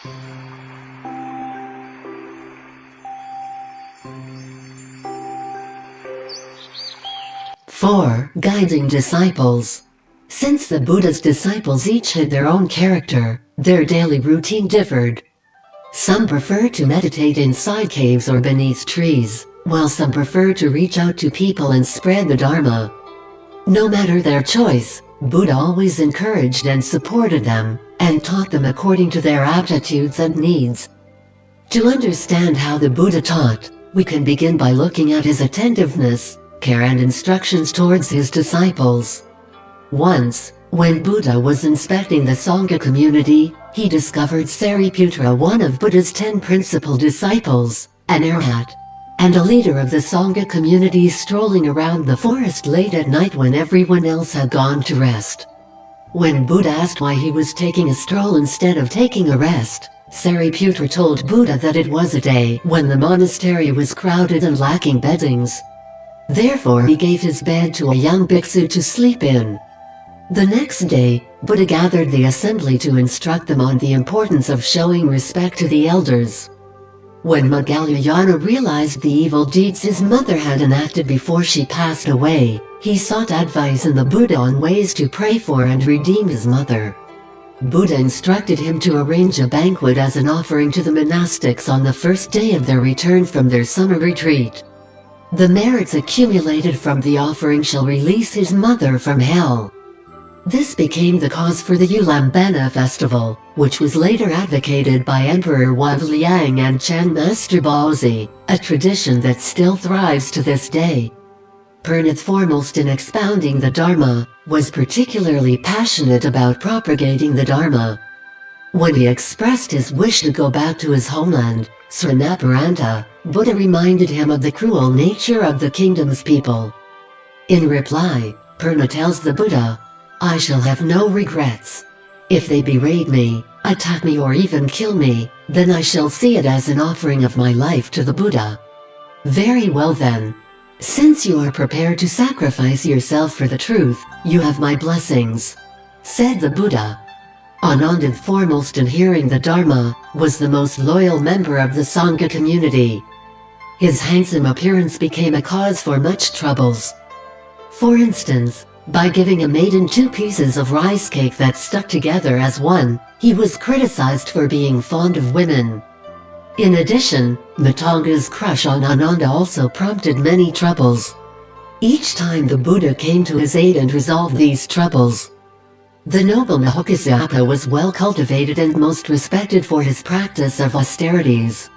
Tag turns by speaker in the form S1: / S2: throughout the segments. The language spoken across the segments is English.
S1: 4. Guiding disciples. Since the Buddha's disciples each had their own character, their daily routine differed. Some preferred to meditate inside caves or beneath trees, while some preferred to reach out to people and spread the Dharma. No matter their choice, Buddha always encouraged and supported them, and taught them according to their aptitudes and needs. To understand how the Buddha taught, we can begin by looking at his attentiveness, care and instructions towards his disciples. Once, when Buddha was inspecting the Sangha community, he discovered Sariputra, one of Buddha's 10 principal disciples, an arhat, and a leader of the Sangha community strolling around the forest late at night when everyone else had gone to rest. When Buddha asked why he was taking a stroll instead of taking a rest, Sariputra told Buddha that it was a day when the monastery was crowded and lacking beddings. Therefore he gave his bed to a young bhiksu to sleep in. The next day, Buddha gathered the assembly to instruct them on the importance of showing respect to the elders. When Moggallana realized the evil deeds his mother had enacted before she passed away, he sought advice in the Buddha on ways to pray for and redeem his mother. Buddha instructed him to arrange a banquet as an offering to the monastics on the first day of their return from their summer retreat. The merits accumulated from the offering shall release his mother from hell. This became the cause for the Ulambana festival, which was later advocated by Emperor Wadliang and Chan Master Baozi, a tradition that still thrives to this day. Purnith, foremost in expounding the Dharma, was particularly passionate about propagating the Dharma. When he expressed his wish to go back to his homeland, Srinaparanta, Buddha reminded him of the cruel nature of the kingdom's people. In reply, Purna tells the Buddha, "I shall have no regrets. If they berate me, attack me or even kill me, then I shall see it as an offering of my life to the Buddha." Very well then. Since you are prepared to sacrifice yourself for the truth, you have my blessings, said the Buddha. Ananda, foremost in hearing the Dharma, was the most loyal member of the Sangha community. His handsome appearance became a cause for much troubles. For instance, by giving a maiden 2 pieces of rice cake that stuck together as one, he was criticized for being fond of women. In addition, Matanga's crush on Ananda also prompted many troubles. Each time the Buddha came to his aid and resolved these troubles. The noble Mahakassapa was well cultivated and most respected for his practice of austerities.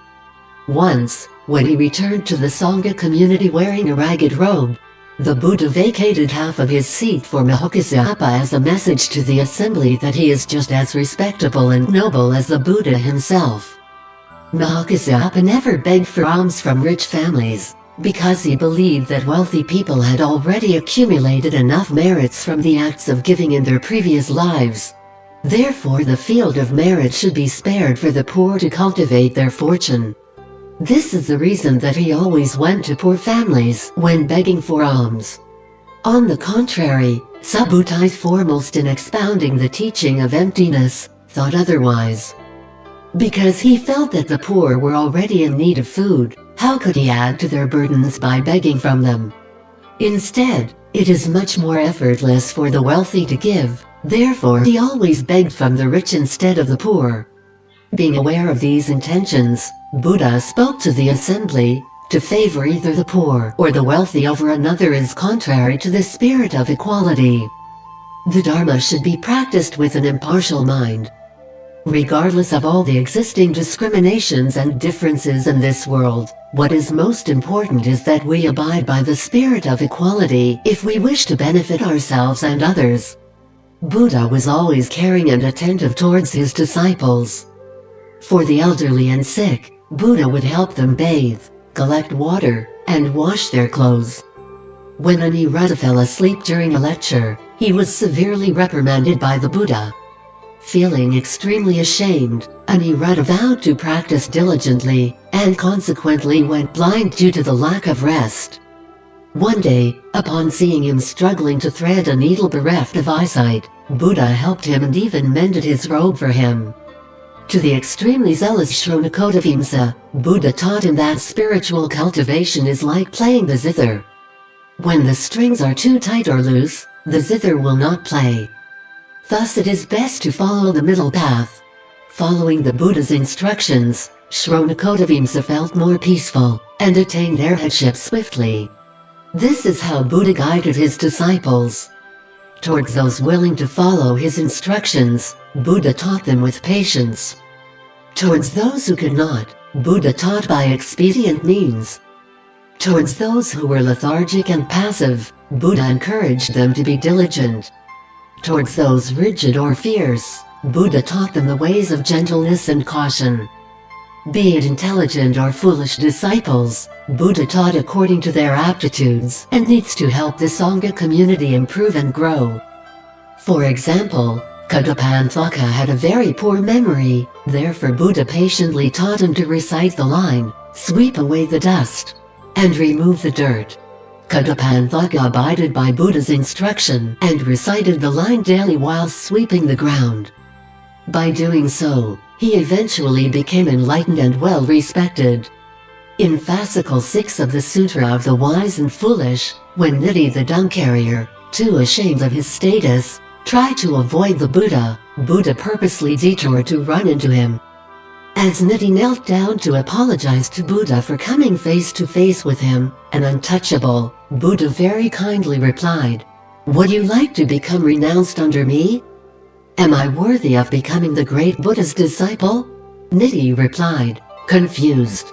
S1: Once, when he returned to the Sangha community wearing a ragged robe, the Buddha vacated half of his seat for Mahakassapa as a message to the assembly that he is just as respectable and noble as the Buddha himself. Mahakassapa never begged for alms from rich families, because he believed that wealthy people had already accumulated enough merits from the acts of giving in their previous lives. Therefore the field of merit should be spared for the poor to cultivate their fortune. This is the reason that he always went to poor families when begging for alms. On the contrary, Subhuti, foremost in expounding the teaching of emptiness, thought otherwise. Because he felt that the poor were already in need of food, how could he add to their burdens by begging from them? Instead, it is much more effortless for the wealthy to give, therefore he always begged from the rich instead of the poor. Being aware of these intentions, Buddha spoke to the assembly. To favor either the poor or the wealthy over another is contrary to the spirit of equality. The Dharma should be practiced with an impartial mind. Regardless of all the existing discriminations and differences in this world, what is most important is that we abide by the spirit of equality if we wish to benefit ourselves and others. Buddha was always caring and attentive towards his disciples. For the elderly and sick, Buddha would help them bathe, collect water, and wash their clothes. When Aniruddha fell asleep during a lecture, he was severely reprimanded by the Buddha. Feeling extremely ashamed, Aniruddha vowed to practice diligently, and consequently went blind due to the lack of rest. One day, upon seeing him struggling to thread a needle bereft of eyesight, Buddha helped him and even mended his robe for him. To the extremely zealous Shronakotavimsa, Buddha taught him that spiritual cultivation is like playing the zither. When the strings are too tight or loose, the zither will not play. Thus it is best to follow the middle path. Following the Buddha's instructions, Shronakotavimsa felt more peaceful and attained arhatship swiftly. This is how Buddha guided his disciples. Towards those willing to follow his instructions, Buddha taught them with patience. Towards those who could not, Buddha taught by expedient means. Towards those who were lethargic and passive, Buddha encouraged them to be diligent. Towards those rigid or fierce, Buddha taught them the ways of gentleness and caution. Be it intelligent or foolish disciples, Buddha taught according to their aptitudes and needs to help the Sangha community improve and grow. For example, Kadapanthaka had a very poor memory, therefore Buddha patiently taught him to recite the line, "Sweep away the dust," and remove the dirt. Kadapanthaka abided by Buddha's instruction and recited the line daily while sweeping the ground. By doing so, he eventually became enlightened and well respected. In fascicle 6 of the Sutra of the Wise and Foolish, when Nidhi the dung carrier, too ashamed of his status, tried to avoid the Buddha, Buddha purposely detoured to run into him. As Nidhi knelt down to apologize to Buddha for coming face to face with him, an untouchable, Buddha very kindly replied, "Would you like to become renounced under me? Am I worthy of becoming the great Buddha's disciple?" Nidhi replied, confused.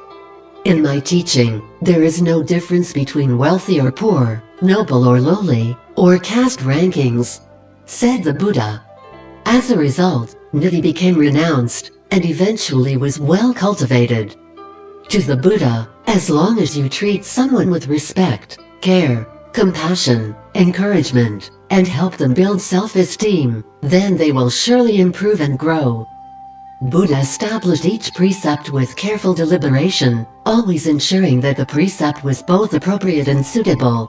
S1: "In my teaching, there is no difference between wealthy or poor, noble or lowly, or caste rankings," said the Buddha. As a result, Nidhi became renounced, and eventually was well cultivated. To the Buddha, as long as you treat someone with respect, care, compassion, encouragement, and help them build self-esteem, then they will surely improve and grow. Buddha established each precept with careful deliberation, always ensuring that the precept was both appropriate and suitable.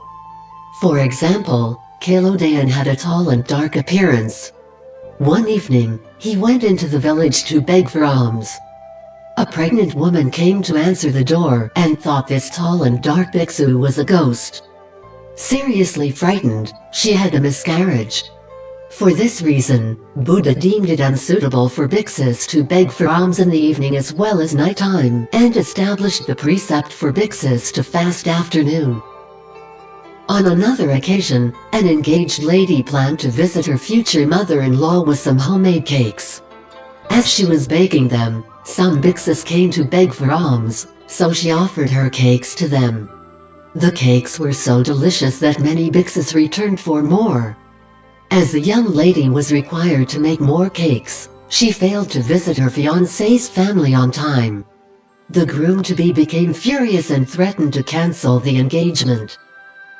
S1: For example, Kalodayan had a tall and dark appearance. One evening, he went into the village to beg for alms. A pregnant woman came to answer the door and thought this tall and dark bhiksu was a ghost. Seriously frightened, she had a miscarriage. For this reason, Buddha deemed it unsuitable for bhiksus to beg for alms in the evening as well as nighttime, and established the precept for bhiksus to fast afternoon. On another occasion, an engaged lady planned to visit her future mother-in-law with some homemade cakes. As she was baking them, some bhiksus came to beg for alms, so she offered her cakes to them. The cakes were so delicious that many bhiksus returned for more. As the young lady was required to make more cakes, she failed to visit her fiancé's family on time. The groom-to-be became furious and threatened to cancel the engagement.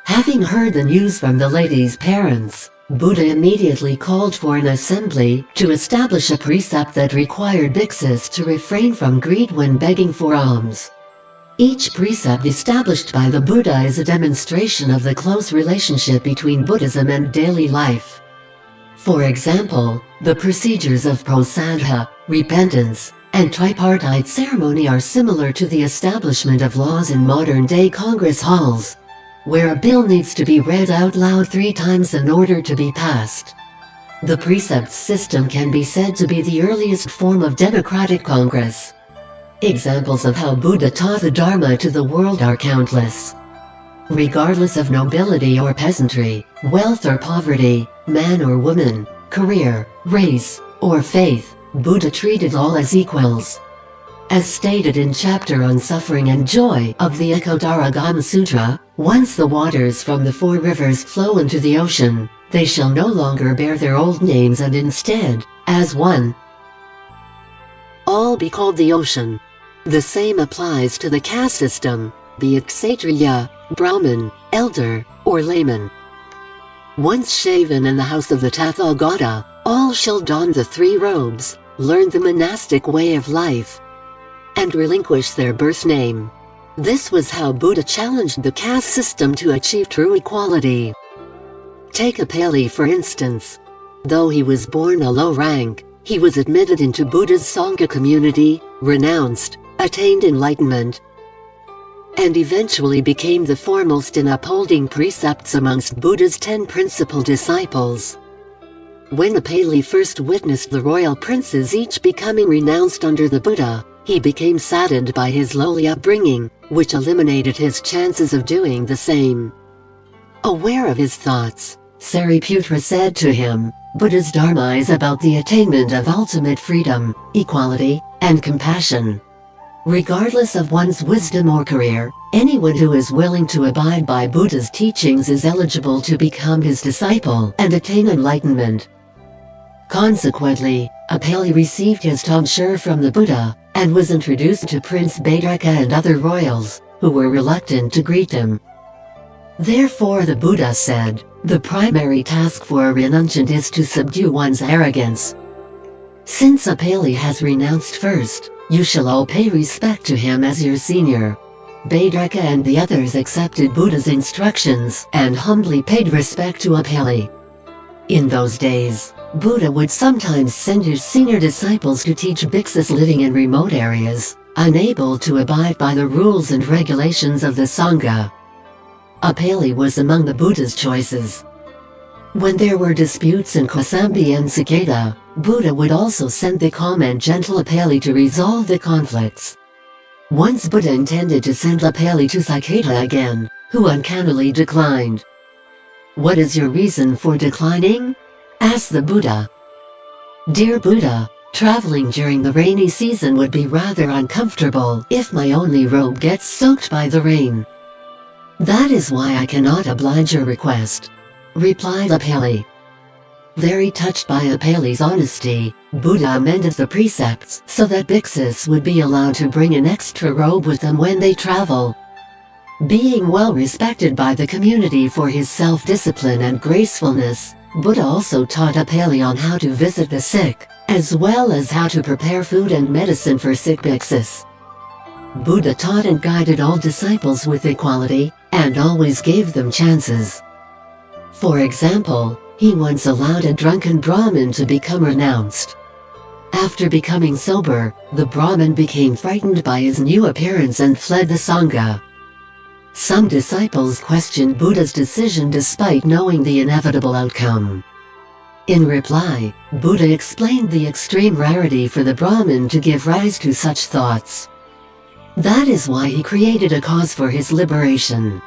S1: Having heard the news from the lady's parents, Buddha immediately called for an assembly to establish a precept that required bhiksus to refrain from greed when begging for alms. Each precept established by the Buddha is a demonstration of the close relationship between Buddhism and daily life. For example, the procedures of prasadha, repentance, and tripartite ceremony are similar to the establishment of laws in modern-day Congress halls, where a bill needs to be read out loud 3 times in order to be passed. The precept system can be said to be the earliest form of democratic Congress. Examples of how Buddha taught the Dharma to the world are countless. Regardless of nobility or peasantry, wealth or poverty, man or woman, career, race, or faith, Buddha treated all as equals. As stated in chapter on suffering and joy of the Ekodaragama Sutra, once the waters from the 4 rivers flow into the ocean, they shall no longer bear their old names and instead, as one, all be called the ocean. The same applies to the caste system, be it Kshatriya, Brahmin, Elder, or Layman. Once shaven in the house of the Tathagata, all shall don the 3 robes, learn the monastic way of life, and relinquish their birth name. This was how Buddha challenged the caste system to achieve true equality. Take a Pali for instance. Though he was born a low rank, He was admitted into Buddha's Sangha community, renounced, attained enlightenment, and eventually became the foremost in upholding precepts amongst Buddha's 10 principal disciples. When Apeli first witnessed the royal princes each becoming renounced under the Buddha, he became saddened by his lowly upbringing, which eliminated his chances of doing the same. Aware of his thoughts, Sariputra said to him, "Buddha's Dharma is about the attainment of ultimate freedom, equality, and compassion. Regardless of one's wisdom or career, anyone who is willing to abide by Buddha's teachings is eligible to become his disciple and attain enlightenment." Consequently, Apeli received his tonsure from the Buddha, and was introduced to Prince Bhadraka and other royals, who were reluctant to greet him. Therefore the Buddha said, "The primary task for a renunciant is to subdue one's arrogance. Since Apeli has renounced first, you shall all pay respect to him as your senior." Bhadraka and the others accepted Buddha's instructions and humbly paid respect to Apeli. In those days, Buddha would sometimes send his senior disciples to teach bhikkhus living in remote areas, unable to abide by the rules and regulations of the Sangha. Apeli was among the Buddha's choices. When there were disputes in Kosambi and Saketa, Buddha would also send the calm and gentle Apeli to resolve the conflicts. Once Buddha intended to send Apeli to Saketa again, who uncannily declined. "What is your reason for declining?" asked the Buddha. "Dear Buddha, traveling during the rainy season would be rather uncomfortable if my only robe gets soaked by the rain. That is why I cannot oblige your request," replied Apeli. Very touched by Apeli's honesty, Buddha amended the precepts so that bhikkhus would be allowed to bring an extra robe with them when they travel. Being well respected by the community for his self-discipline and gracefulness, Buddha also taught Apeli on how to visit the sick, as well as how to prepare food and medicine for sick bhikkhus. Buddha taught and guided all disciples with equality, and always gave them chances. For example, he once allowed a drunken Brahmin to become renounced. After becoming sober, the Brahmin became frightened by his new appearance and fled the Sangha. Some disciples questioned Buddha's decision despite knowing the inevitable outcome. In reply, Buddha explained the extreme rarity for the Brahmin to give rise to such thoughts. That is why he created a cause for his liberation.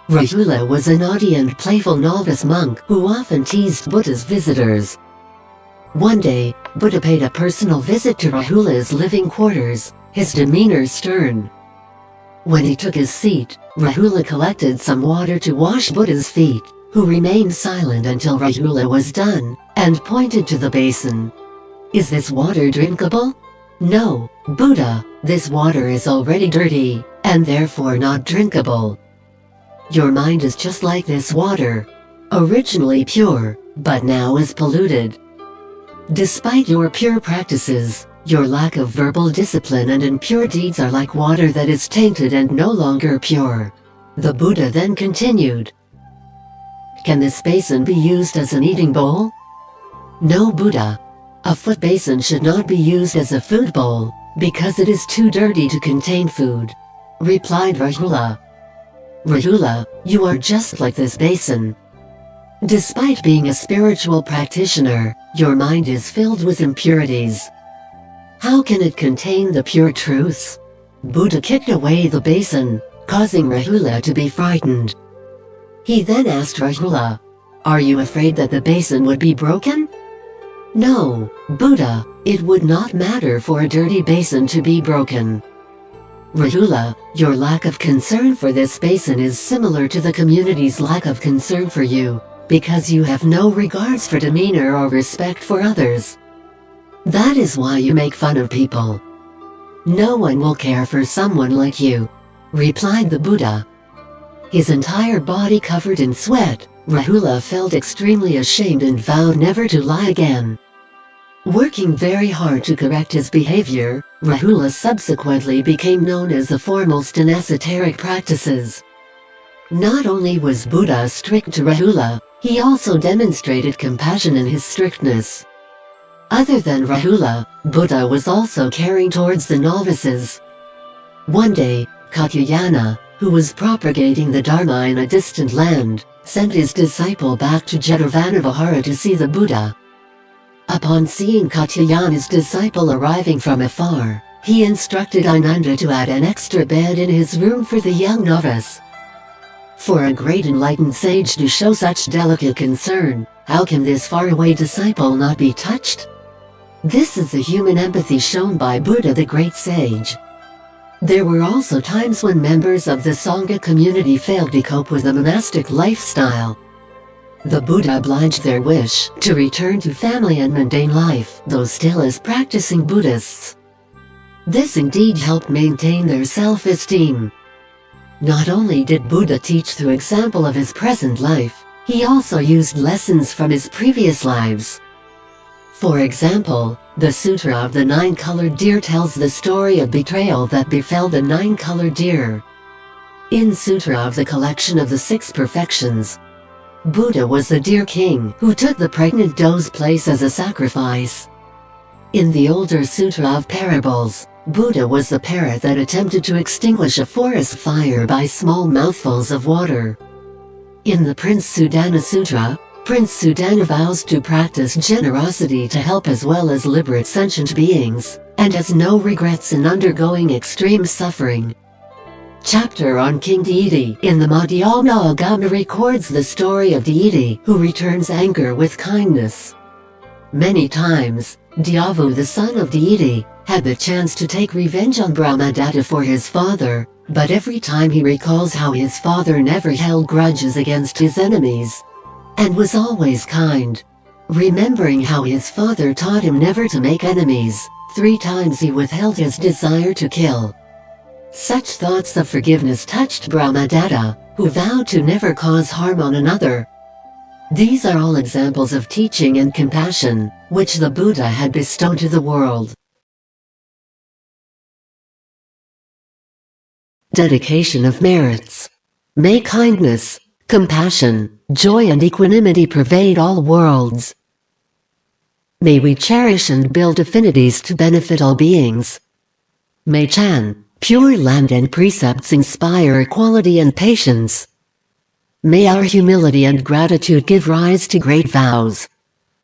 S1: Rahula was a naughty and playful novice monk who often teased Buddha's visitors. One day, Buddha paid a personal visit to Rahula's living quarters, his demeanor stern. When he took his seat, Rahula collected some water to wash Buddha's feet, who remained silent until Rahula was done, and pointed to the basin. "Is this water drinkable?" "No, Buddha, this water is already dirty, and therefore not drinkable." Your mind is just like this water, originally pure, but now is polluted. Despite your pure practices, your lack of verbal discipline and impure deeds are like water that is tainted and no longer pure. The Buddha then continued, "Can this basin be used as an eating bowl?" "No, Buddha. A foot basin should not be used as a food bowl, because it is too dirty to contain food," replied Rahula. "Rahula, you are just like this basin. Despite being a spiritual practitioner, your mind is filled with impurities. How can it contain the pure truths?" Buddha kicked away the basin, causing Rahula to be frightened. He then asked Rahula, "Are you afraid that the basin would be broken?" "No, Buddha, it would not matter for a dirty basin to be broken." Rahula, your lack of concern for this basin is similar to the community's lack of concern for you, because you have no regards for demeanor or respect for others. That is why you make fun of people. No one will care for someone like you, replied the Buddha. His entire body covered in sweat, Rahula felt extremely ashamed and vowed never to lie again. Working very hard to correct his behavior, Rahula subsequently became known as the foremost in esoteric practices. Not only was Buddha strict to Rahula, he also demonstrated compassion in his strictness. Other than Rahula, Buddha was also caring towards the novices. One day, Katyayana, who was propagating the Dharma in a distant land, sent his disciple back to Jetavana to see the Buddha. Upon seeing Katyayana's disciple arriving from afar, he instructed Ananda to add an extra bed in his room for the young novice. For a great enlightened sage to show such delicate concern, how can this faraway disciple not be touched? This is the human empathy shown by Buddha the great sage. There were also times when members of the Sangha community failed to cope with the monastic lifestyle. The Buddha obliged their wish to return to family and mundane life, though still as practicing Buddhists. This indeed helped maintain their self-esteem. Not only did Buddha teach through example of his present life, he also used lessons from his previous lives. For example, the Sutra of the Nine-Colored Deer tells the story of betrayal that befell the nine-colored deer. In Sutra of the Collection of the Six Perfections, Buddha was the deer king who took the pregnant doe's place as a sacrifice. In the older Sutra of Parables, Buddha was the parrot that attempted to extinguish a forest fire by small mouthfuls of water. In the Prince Sudana Sutra, Prince Sudana vows to practice generosity to help as well as liberate sentient beings, and has no regrets in undergoing extreme suffering. Chapter on King Deity in the Madhyama Agama records the story of Deity who returns anger with kindness. Many times, Dyavu, the son of Deity, had the chance to take revenge on Brahmadatta for his father, but every time he recalls how his father never held grudges against his enemies, and was always kind. Remembering how his father taught him never to make enemies, 3 times he withheld his desire to kill. Such thoughts of forgiveness touched Brahmadatta, who vowed to never cause harm on another. These are all examples of teaching and compassion, which the Buddha had bestowed to the world. Dedication of merits. May kindness, compassion, joy and equanimity pervade all worlds. May we cherish and build affinities to benefit all beings. May Chan, pure land and precepts inspire equality and patience. May our humility and gratitude give rise to great vows.